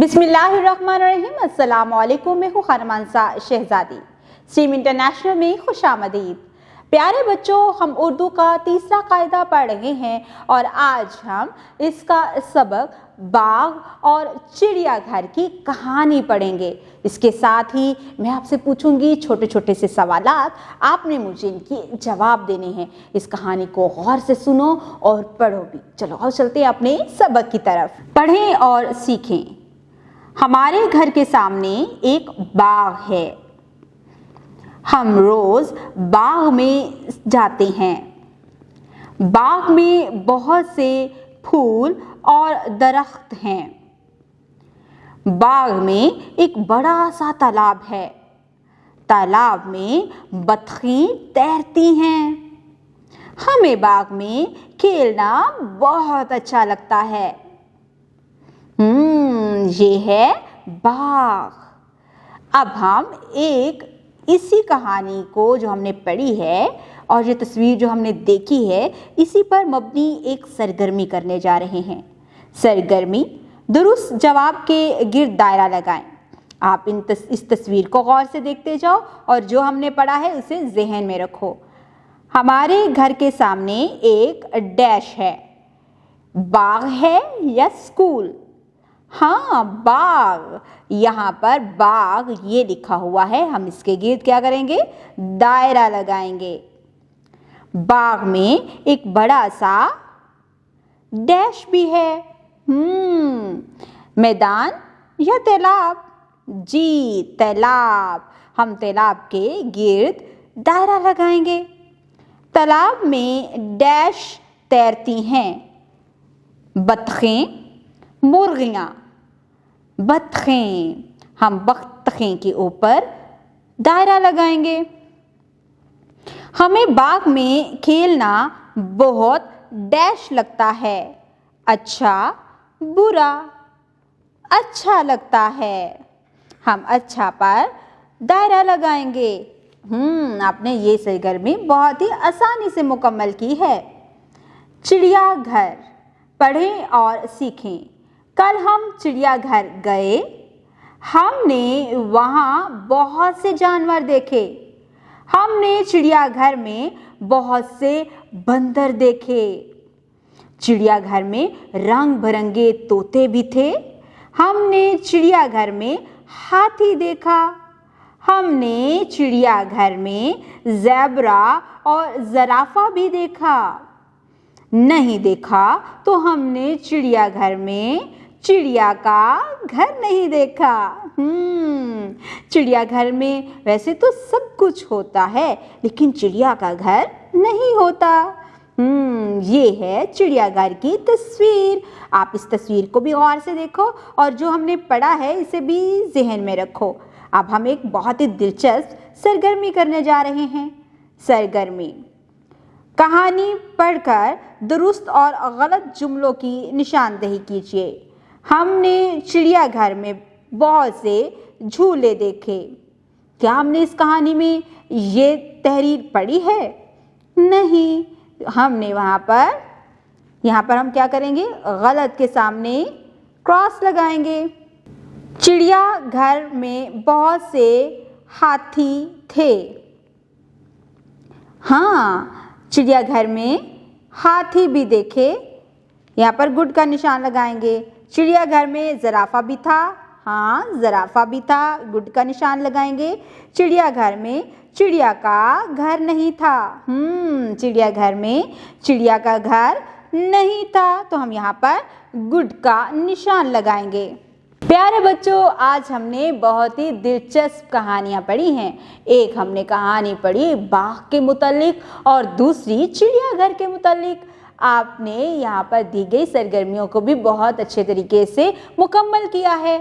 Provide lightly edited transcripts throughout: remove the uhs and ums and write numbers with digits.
बिस्मिल्लाहिर्रहमानिर्रहीम। अस्सलाम वालेकुम। मैं हूँ खरमानसा शहजादी। स्ट्रीम इंटरनेशनल में खुशामदीद। प्यारे बच्चों, हम उर्दू का तीसरा कायदा पढ़ रहे हैं और आज हम इसका सबक बाघ और चिड़ियाघर की कहानी पढ़ेंगे। इसके साथ ही मैं आपसे पूछूंगी छोटे छोटे से सवालात, आपने मुझे इनकी जवाब देने हैं। इस कहानी को गौर से सुनो और पढ़ो भी। चलो और चलते हैं अपने सबक की तरफ। पढ़ें और सीखें। हमारे घर के सामने एक बाग है। हम रोज बाग में जाते हैं। बाग में बहुत से फूल और दरख्त हैं। बाग में एक बड़ा सा तालाब है। तालाब में बतखें तैरती हैं। हमें बाग में खेलना बहुत अच्छा लगता है। ये है बाघ। अब हम एक इसी कहानी को जो हमने पढ़ी है और ये तस्वीर जो हमने देखी है, इसी पर मबनी एक सरगर्मी करने जा रहे हैं। सरगर्मी, दुरुस्त जवाब के गिर्द दायरा लगाएं। आप इस तस्वीर को गौर से देखते जाओ और जो हमने पढ़ा है उसे जहन में रखो। हमारे घर के सामने एक डैश है। बाग है या स्कूल? हाँ, बाग। यहाँ पर बाग ये लिखा हुआ है। हम इसके गिर्द क्या करेंगे? दायरा लगाएंगे। बाग में एक बड़ा सा डैश भी है। मैदान या तालाब? जी, तालाब। हम तालाब के गिर्द दायरा लगाएंगे। तालाब में डैश तैरती हैं। बतखें, मुर्गियां। बतखें, हम बतखें के ऊपर दायरा लगाएंगे। हमें बाग में खेलना बहुत डैश लगता है। अच्छा, बुरा? अच्छा लगता है। हम अच्छा पर दायरा लगाएंगे। आपने ये सरगर्मी बहुत ही आसानी से मुकम्मल की है। चिड़ियाघर, पढ़ें और सीखें। कल हम चिड़ियाघर गए। हमने वहाँ बहुत से जानवर देखे। हमने चिड़ियाघर में बहुत से बंदर देखे। चिड़ियाघर में रंग बिरंगे तोते भी थे। हमने चिड़ियाघर में हाथी देखा। हमने चिड़ियाघर में ज़ेब्रा और ज़राफ़ा भी देखा। नहीं देखा तो हमने चिड़ियाघर में चिड़िया का घर नहीं देखा। चिड़ियाघर में वैसे तो सब कुछ होता है, लेकिन चिड़िया का घर नहीं होता। ये है चिड़ियाघर की तस्वीर। आप इस तस्वीर को भी गौर से देखो और जो हमने पढ़ा है इसे भी जहन में रखो। अब हम एक बहुत ही दिलचस्प सरगर्मी करने जा रहे हैं। सरगर्मी, कहानी पढ़कर दुरुस्त और गलत जुमलों की निशानदेही कीजिए। हमने चिड़ियाघर में बहुत से झूले देखे। क्या हमने इस कहानी में ये तहरीर पढ़ी है? नहीं। हमने यहाँ पर हम क्या करेंगे? गलत के सामने क्रॉस लगाएंगे। चिड़ियाघर में बहुत से हाथी थे। हाँ, चिड़ियाघर में हाथी भी देखे। यहाँ पर गुड का निशान लगाएंगे। चिड़ियाघर में ज़राफ़ा भी था। हाँ, ज़राफ़ा भी था। गुड का निशान लगाएंगे। चिड़ियाघर में चिड़िया का घर नहीं था। चिड़ियाघर में चिड़िया का घर नहीं था, तो हम यहाँ पर गुड का निशान लगाएंगे। प्यारे बच्चों, आज हमने बहुत ही दिलचस्प कहानियाँ पढ़ी हैं। एक हमने कहानी पढ़ी बाघ के मुतालिक और दूसरी चिड़ियाघर के मुतालिक। आपने यहाँ पर दी गई सरगर्मियों को भी बहुत अच्छे तरीके से मुकम्मल किया है।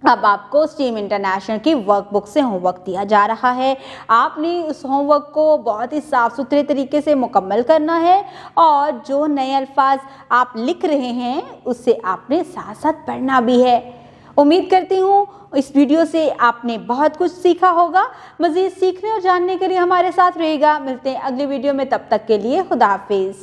अब आपको स्ट्रीम इंटरनेशनल की वर्कबुक से होमवर्क दिया जा रहा है। आपने उस होमवर्क को बहुत ही साफ़ सुथरे तरीके से मुकम्मल करना है और जो नए अल्फाज आप लिख रहे हैं उससे आपने साथ साथ पढ़ना भी है। उम्मीद करती हूँ इस वीडियो से आपने बहुत कुछ सीखा होगा। मज़ीद सीखने और जानने के लिए हमारे साथ रहेगा। मिलते हैं अगली वीडियो में, तब तक के लिए खुदा हाफिज़।